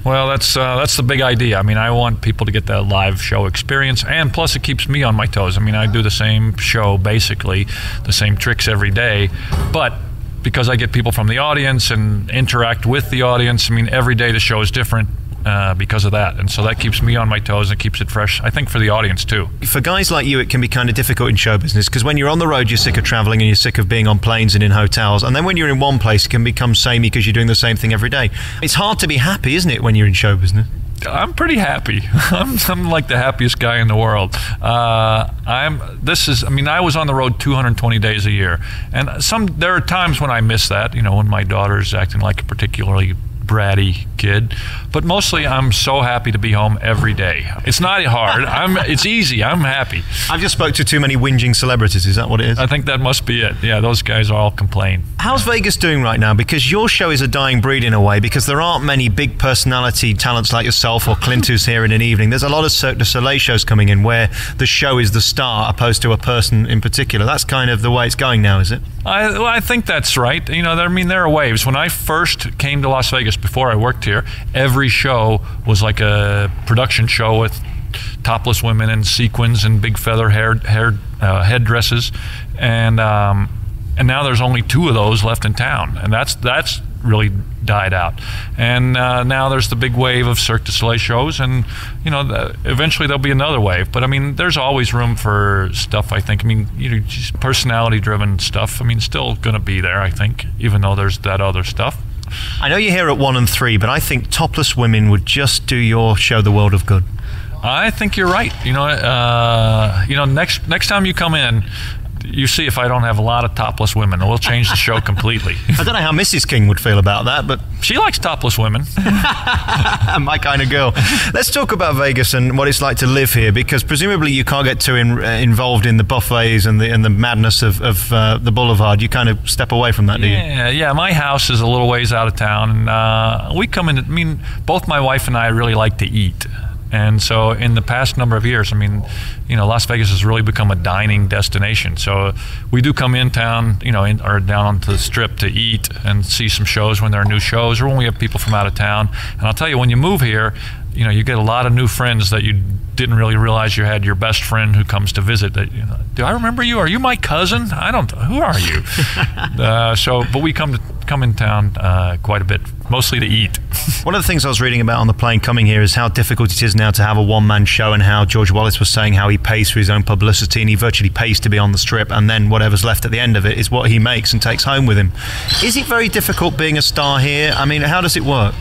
Well, that's the big idea. I mean, I want people to get that live show experience, and plus it keeps me on my toes. I mean, I do the same show, basically, the same tricks every day, but because I get people from the audience and interact with the audience, I mean, every day the show is different. Because of that, and so that keeps me on my toes and keeps it fresh, I think, for the audience too. For guys like you, it can be kind of difficult in show business, because when you're on the road, you're sick of traveling and you're sick of being on planes and in hotels, and then when you're in one place, it can become samey because you're doing the same thing every day. It's hard to be happy, isn't it, when you're in show business? I'm pretty happy. I'm like the happiest guy in the world. I was on the road 220 days a year, and there are times when I miss that, when my daughter's acting like a particularly bratty kid, but mostly I'm so happy to be home every day. It's not hard. It's easy. I'm happy. I've just spoke to too many whinging celebrities. Is that what it is? I think that must be it. Yeah, those guys all complain. How's Vegas doing right now? Because your show is a dying breed in a way, because there aren't many big personality talents like yourself or Clint, who's here in an evening. There's a lot of Cirque du Soleil shows coming in where the show is the star opposed to a person in particular. That's kind of the way it's going now, is it? I think that's right. There are waves. When I first came to Las Vegas, before I worked here, every show was like a production show with topless women and sequins and big feather headdresses, and now there's only 2 of those left in town, and that's really died out. And now there's the big wave of Cirque du Soleil shows, and eventually there'll be another wave. But I mean, there's always room for stuff, I think. I mean, just personality-driven stuff. I mean, still going to be there, I think, even though there's that other stuff. I know you're here at 1 and 3, but I think topless women would just do your show the world of good. I think you're right. Next time you come in, you see if I don't have a lot of topless women, and we'll change the show completely. I don't know how Mrs. King would feel about that, but she likes topless women. My kind of girl. Let's talk about Vegas and what it's like to live here, because presumably you can't get too involved in the buffets and the madness of the boulevard. You kind of step away from that, do you? Yeah. My house is a little ways out of town, and we come in. I mean, both my wife and I really like to eat. And so in the past number of years, I mean, Las Vegas has really become a dining destination. So we do come in town, or down onto the Strip to eat and see some shows when there are new shows or when we have people from out of town. And I'll tell you, when you move here, you get a lot of new friends that you didn't really realize you had. Your best friend who comes to visit. Do I remember you? Are you my cousin? I don't. Who are you? But we come in town quite a bit, mostly to eat. One of the things I was reading about on the plane coming here is how difficult it is now to have a one-man show, and how George Wallace was saying how he pays for his own publicity, and he virtually pays to be on the Strip, and then whatever's left at the end of it is what he makes and takes home with him. Is it very difficult being a star here? I mean, how does it work?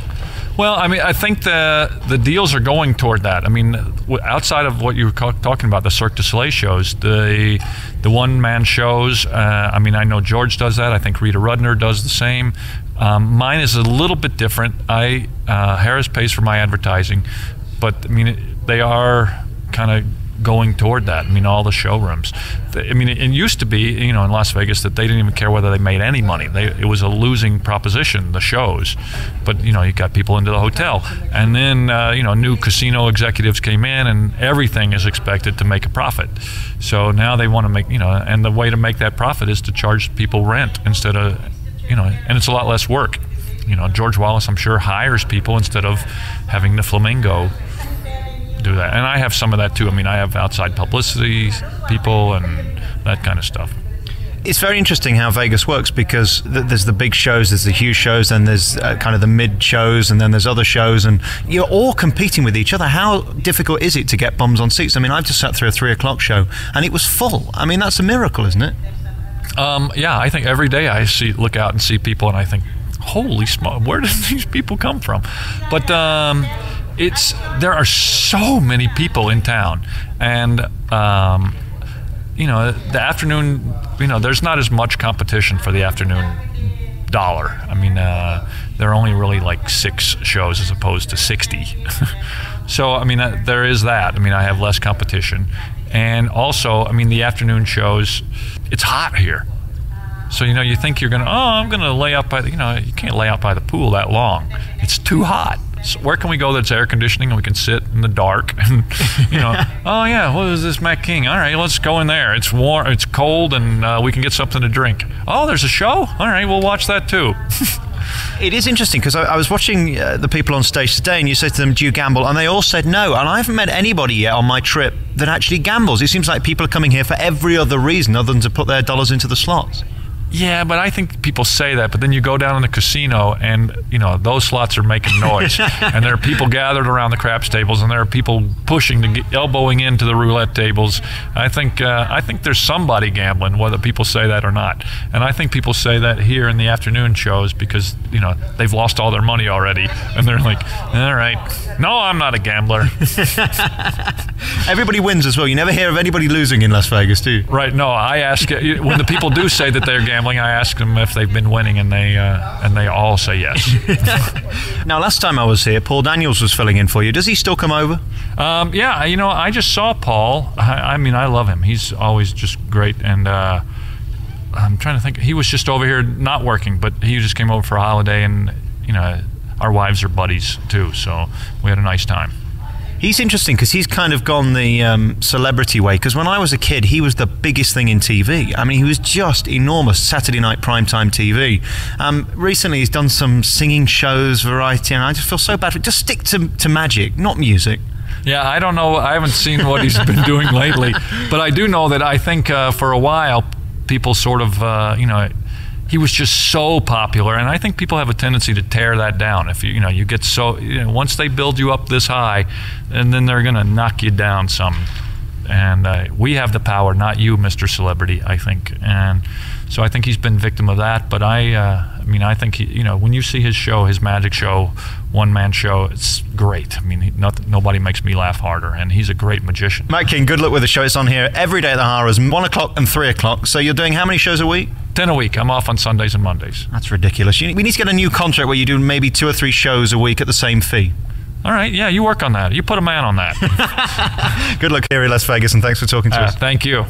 Well, I mean, I think the deals are going toward that. I mean, outside of what you were talking about, the Cirque du Soleil shows, the one-man shows, I mean, I know George does that. I think Rita Rudner does the same. Mine is a little bit different. Harrahs pays for my advertising, but I mean, they are kind of going toward that. I mean, all the showrooms. I mean, it used to be, in Las Vegas, that they didn't even care whether they made any money. It was a losing proposition, the shows. But, you got people into the hotel. And then, new casino executives came in, and everything is expected to make a profit. So now they want to make, and the way to make that profit is to charge people rent instead of, and it's a lot less work. George Wallace, I'm sure, hires people instead of having the Flamingo do that. And I have some of that too. I mean, I have outside publicity people and that kind of stuff. It's very interesting how Vegas works, because there's the big shows, there's the huge shows, and there's kind of the mid shows, and then there's other shows, and you're all competing with each other. How difficult is it to get bums on seats? I mean, I've just sat through a 3 o'clock show and it was full. I mean, that's a miracle, isn't it? Yeah, I think every day I look out and see people, and I think, holy smoke, where did these people come from? But there are so many people in town, and the afternoon, there's not as much competition for the afternoon dollar. I mean, there are only really like 6 shows as opposed to 60. So, I mean, there is that. I mean, I have less competition. And also, I mean, the afternoon shows, it's hot here. So, you think you're I'm going to lay out by you can't lay out by the pool that long. It's too hot. So where can we go that's air conditioning and we can sit in the dark and, oh yeah, what is this, Matt King? All right, let's go in there. It's warm, it's cold, and we can get something to drink. Oh, there's a show? All right, we'll watch that too. It is interesting because I was watching the people on stage today, and you said to them, do you gamble? And they all said no. And I haven't met anybody yet on my trip that actually gambles. It seems like people are coming here for every other reason other than to put their dollars into the slots. Yeah, but I think people say that, but then you go down in the casino and, those slots are making noise. And there are people gathered around the craps tables, and there are people pushing, elbowing into the roulette tables. I think there's somebody gambling, whether people say that or not. And I think people say that here in the afternoon shows because, they've lost all their money already. And they're like, all right, no, I'm not a gambler. Everybody wins as well. You never hear of anybody losing in Las Vegas, do you? Right, no, I ask, when the people do say that they're gambling, I ask them if they've been winning, and they all say yes. Now, last time I was here, Paul Daniels was filling in for you. Does he still come over? Yeah, I just saw Paul. I love him. He's always just great, and I'm trying to think. He was just over here not working, but he just came over for a holiday, and our wives are buddies too, so we had a nice time. He's interesting because he's kind of gone the celebrity way. Because when I was a kid, he was the biggest thing in TV. I mean, he was just enormous Saturday night primetime TV. Recently, he's done some singing shows, variety, and I just feel so bad for it. Just stick to magic, not music. Yeah, I don't know. I haven't seen what he's been doing lately. But I do know that I think for a while, people sort of, he was just so popular, and I think people have a tendency to tear that down. If you get so, once they build you up this high, and then they're going to knock you down some. And we have the power, not you, Mr. Celebrity, I think. And so I think he's been victim of that. But I think he, when you see his show, his magic show, one-man show, it's great. I mean, nobody makes me laugh harder, and he's a great magician. Matt King, good luck with the show. It's on here every day at the Harrahs, 1 o'clock and 3 o'clock. So you're doing how many shows a week? 10 a week. I'm off on Sundays and Mondays. That's ridiculous. We need to get a new contract where you do maybe 2 or 3 shows a week at the same fee. All right, yeah, you work on that. You put a man on that. Good luck here in Las Vegas, and thanks for talking to us. Thank you.